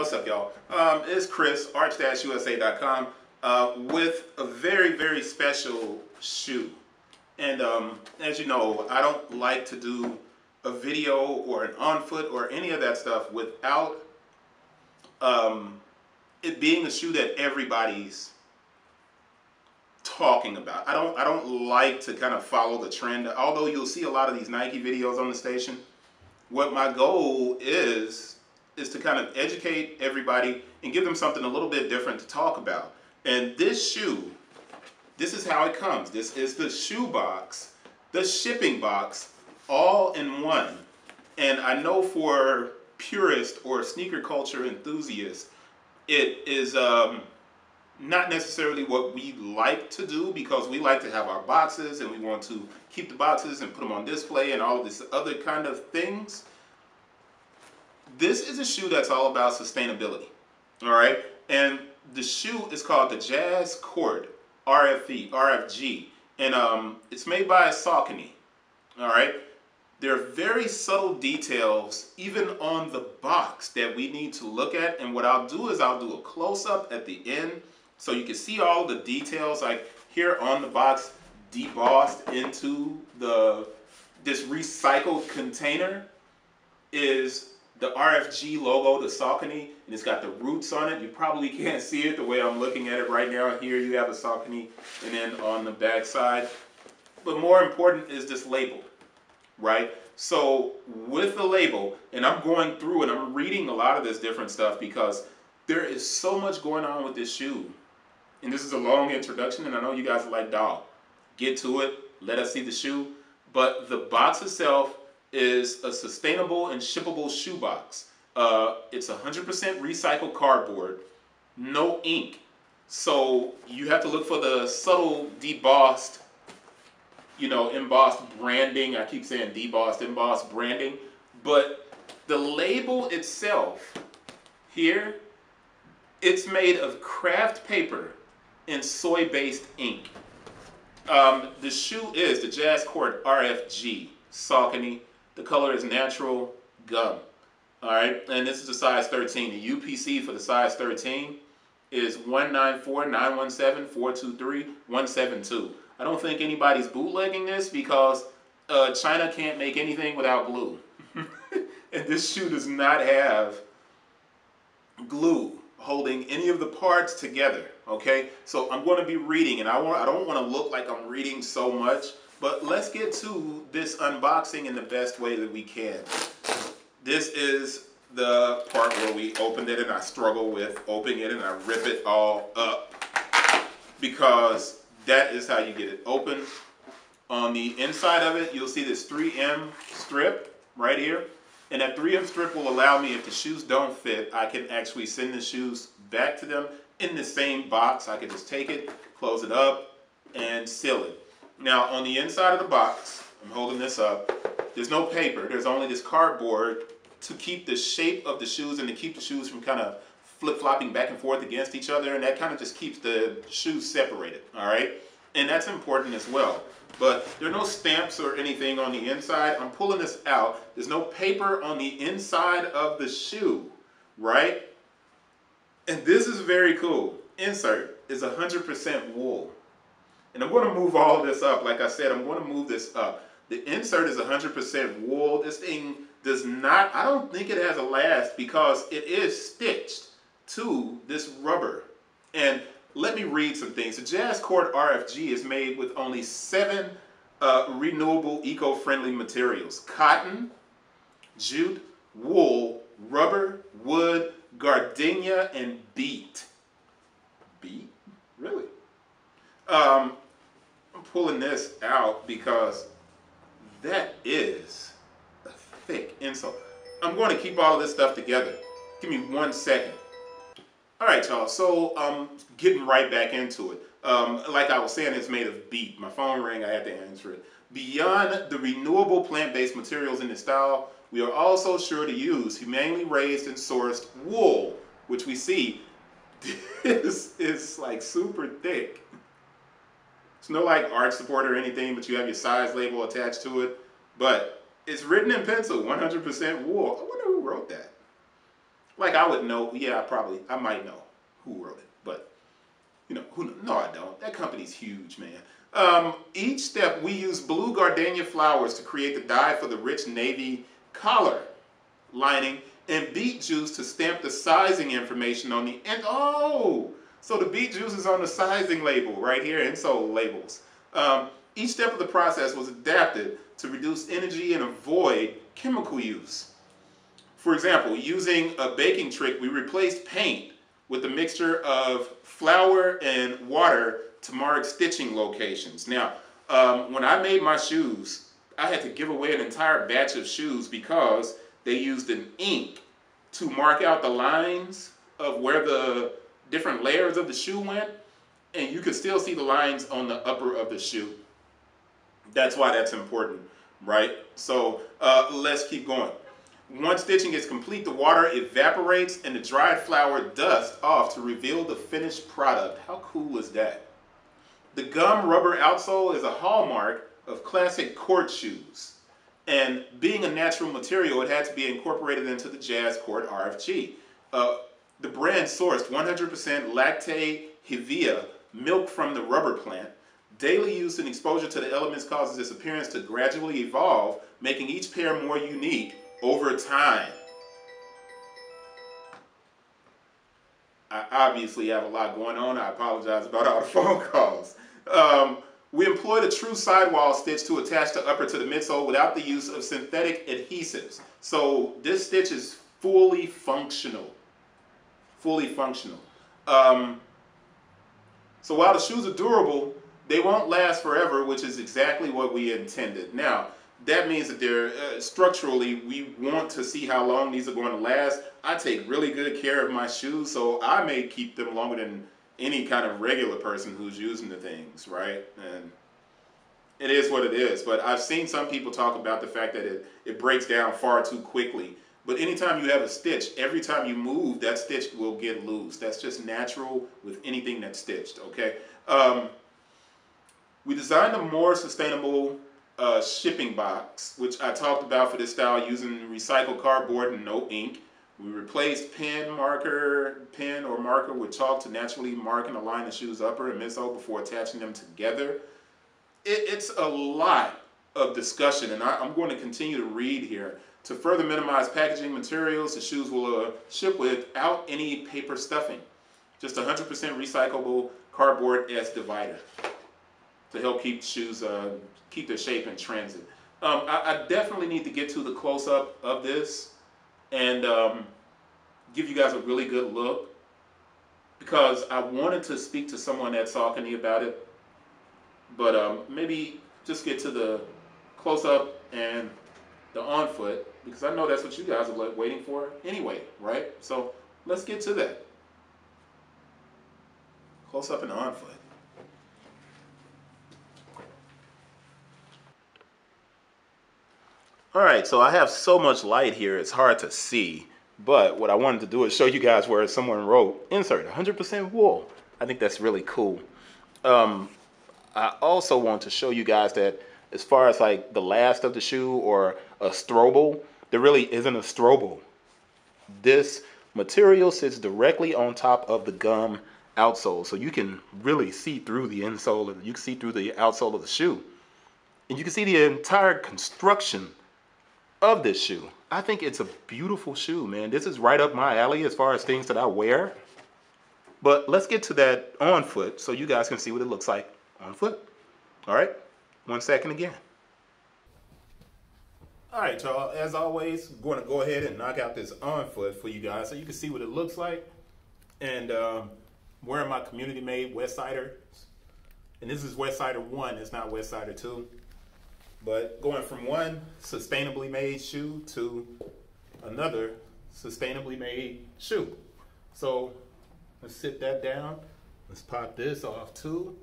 What's up, y'all? It's Chris, arch-usa.com, with a very, very special shoe. And as you know, I don't like to do a video or an on-foot or any of that stuff without it being a shoe that everybody's talking about. I don't like to kind of follow the trend, although you'll see a lot of these Nike videos on the station. What my goal is to kind of educate everybody and give them something a little bit different to talk about. And this shoe, this is how it comes. This is the shoe box, the shipping box, all in one. And I know for purists or sneaker culture enthusiasts, it is not necessarily what we like to do, because we like to have our boxes and we want to keep the boxes and put them on display and all of this other kind of things. This is a shoe that's all about sustainability, all right? And the shoe is called the Jazz Court RFG, and it's made by Saucony, all right? There are very subtle details even on the box that we need to look at, and what I'll do is I'll do a close-up at the end so you can see all the details, like here on the box, debossed into this recycled container is the RFG logo, the Saucony, and it's got the roots on it. You probably can't see it the way I'm looking at it right now. Here you have a Saucony, and then on the back side. But more important is this label, right? So with the label, and I'm going through and I'm reading a lot of this different stuff because there is so much going on with this shoe. And this is a long introduction, and I know you guys are like, dog, get to it, let us see the shoe. But the box itself is a sustainable and shippable shoe box. It's 100% recycled cardboard, no ink. So you have to look for the subtle debossed, embossed branding. I keep saying debossed, embossed branding. But the label itself here, it's made of craft paper and soy-based ink. The shoe is the Jazz Court RFG Saucony. The color is natural gum. All right, and this is a size 13. The UPC for the size 13 is 194-917-423-172. I don't think anybody's bootlegging this because China can't make anything without glue. And this shoe does not have glue holding any of the parts together, okay? So I'm going to be reading, and I don't want to look like I'm reading so much, but let's get to this unboxing in the best way that we can. This is the part where we opened it, and I struggle with opening it, and I rip it all up, because that is how you get it open. On the inside of it, you'll see this 3M strip right here. And that 3M strip will allow me, if the shoes don't fit, I can actually send the shoes back to them in the same box. I can just take it, close it up, and seal it. Now, on the inside of the box, I'm holding this up, there's no paper. There's only this cardboard to keep the shape of the shoes and to keep the shoes from kind of flip-flopping back and forth against each other, and that kind of just keeps the shoes separated, all right? And that's important as well. But there are no stamps or anything on the inside. I'm pulling this out. There's no paper on the inside of the shoe, right? And this is very cool. Insert is 100% wool. And I'm going to move all of this up. Like I said, I'm going to move this up. The insert is 100% wool. This thing does not, I don't think it has a last, because it is stitched to this rubber. And let me read some things. The Jazz Court RFG is made with only 7 renewable, eco-friendly materials: cotton, jute, wool, rubber, wood, gardenia, and beet. Beet? Really? I'm pulling this out because that is a thick insole. I'm going to keep all of this stuff together. Give me 1 second. All right, y'all, so getting right back into it. Like I was saying, it's made of beet. My phone rang, I had to answer it. Beyond the renewable plant-based materials in this style, we are also sure to use humanely raised and sourced wool, which we see this is like super thick. It's no like arch support or anything, but you have your size label attached to it. But it's written in pencil, 100% wool. I wonder who wrote that. Like I would know, yeah, I might know who wrote it, but you know, no, I don't. That company's huge, man. Each step, we use blue gardenia flowers to create the dye for the rich navy collar lining and beet juice to stamp the sizing information on the end. Oh, so the beet juice is on the sizing label right here, insole labels. Each step of the process was adapted to reduce energy and avoid chemical use. For example, using a baking trick, we replaced paint with a mixture of flour and water to mark stitching locations. Now, when I made my shoes, I had to give away an entire batch of shoes because they used an ink to mark out the lines of where the different layers of the shoe went, and you could still see the lines on the upper of the shoe. That's why that's important, right? So let's keep going. Once stitching is complete, the water evaporates and the dried flour dusts off to reveal the finished product. How cool is that? The gum rubber outsole is a hallmark of classic court shoes. And being a natural material, it had to be incorporated into the Jazz Court RFG. The brand sourced 100% lactate hevea, milk from the rubber plant. Daily use and exposure to the elements causes its appearance to gradually evolve, making each pair more unique over time. I obviously have a lot going on. I apologize about all the phone calls. We employed a true sidewall stitch to attach the upper to the midsole without the use of synthetic adhesives. So this stitch is fully functional. Fully functional. So while the shoes are durable, they won't last forever, which is exactly what we intended. Now, that means that they're structurally, we want to see how long these are going to last. I take really good care of my shoes, so I may keep them longer than any kind of regular person who's using the things, right? And it is what it is. But I've seen some people talk about the fact that it breaks down far too quickly. But anytime you have a stitch, every time you move, that stitch will get loose. That's just natural with anything that's stitched, okay? We designed a more sustainable shipping box, which I talked about for this style, using recycled cardboard and no ink. We replaced pen or marker with chalk to naturally mark and align the shoe's upper and midsole before attaching them together. It's a lot of discussion, and I'm going to continue to read here. To further minimize packaging materials, the shoes will ship without any paper stuffing. Just 100% recyclable cardboard as divider to help keep shoes, keep their shape in transit. I definitely need to get to the close-up of this and give you guys a really good look, because I wanted to speak to someone at Saucony about it, but maybe just get to the close-up and the on-foot, because I know that's what you guys are waiting for anyway, right? So let's get to that. Close-up and on-foot. All right, so I have so much light here, it's hard to see. But what I wanted to do is show you guys where someone wrote, insert 100% wool. I think that's really cool. I also want to show you guys that as far as like the last of the shoe or a strobel, there really isn't a strobel. This material sits directly on top of the gum outsole, so you can really see through the insole, and you can see through the outsole of the shoe. And you can see the entire construction of this shoe. I think it's a beautiful shoe, man. This is right up my alley as far as things that I wear. But let's get to that on foot so you guys can see what it looks like on foot. All right, 1 second again. All right, y'all, as always, I'm going to go ahead and knock out this on foot for you guys so you can see what it looks like. And wearing my community made Westsider. And this is Westsider 1, it's not Westsider 2. But going from one sustainably made shoe to another sustainably made shoe. So let's sit that down. Let's pop this off too.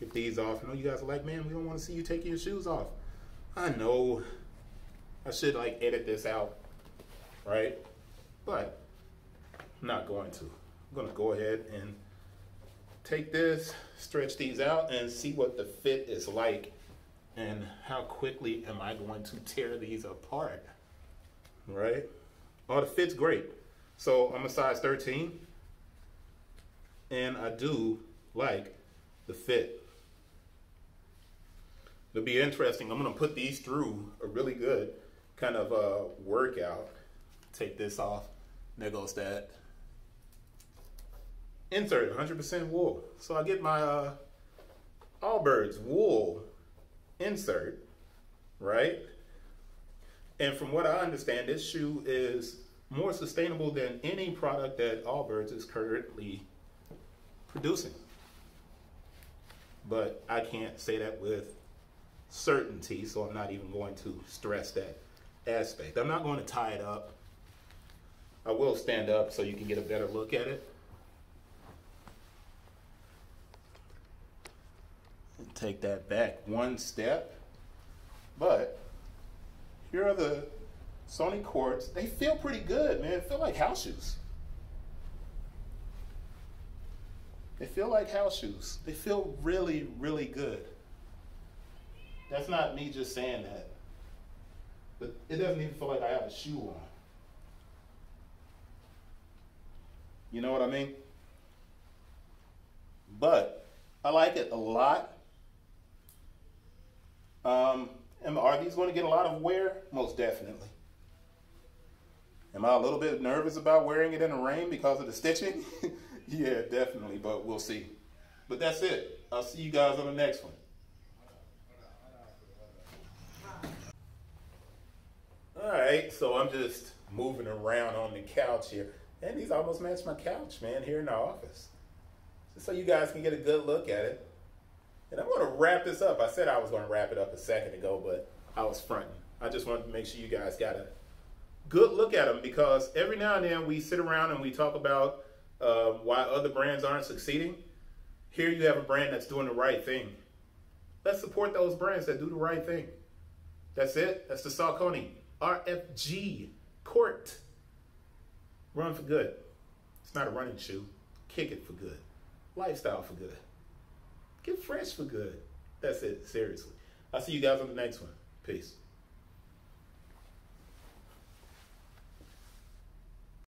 Get these off. I know you guys are like, man, we don't want to see you taking your shoes off. I know. I should like edit this out, right? But I'm not going to. I'm going to go ahead and take this, stretch these out, and see what the fit is like. And how quickly am I going to tear these apart, right? Oh, the fit's great. So I'm a size 13, and I do like the fit. It'll be interesting. I'm gonna put these through a really good kind of workout. Take this off. There goes that. Insert 100% wool. So I get my Allbirds wool insert, right? And from what I understand, this shoe is more sustainable than any product that Allbirds is currently producing. But I can't say that with certainty, so I'm not even going to stress that aspect. I'm not going to tie it up. I will stand up so you can get a better look at it. And take that back one step. But here are the Saucony courts. They feel pretty good, man. They feel like house shoes. They feel like house shoes. They feel really, really good. That's not me just saying that. But it doesn't even feel like I have a shoe on. You know what I mean? But I like it a lot. And are these going to get a lot of wear? Most definitely. Am I a little bit nervous about wearing it in the rain because of the stitching? Yeah, definitely, but we'll see. But that's it. I'll see you guys on the next one. All right, so I'm just moving around on the couch here. And these almost match my couch, man, here in the office. Just so you guys can get a good look at it. And I'm going to wrap this up. I said I was going to wrap it up a second ago, but I was fronting. I just wanted to make sure you guys got a good look at them, because every now and then we sit around and we talk about why other brands aren't succeeding. Here you have a brand that's doing the right thing. Let's support those brands that do the right thing. That's it. That's the Saucony RFG Court. Run for good. It's not a running shoe. Kick it for good. Lifestyle for good. Get fresh for good. That's it. Seriously. I'll see you guys on the next one. Peace.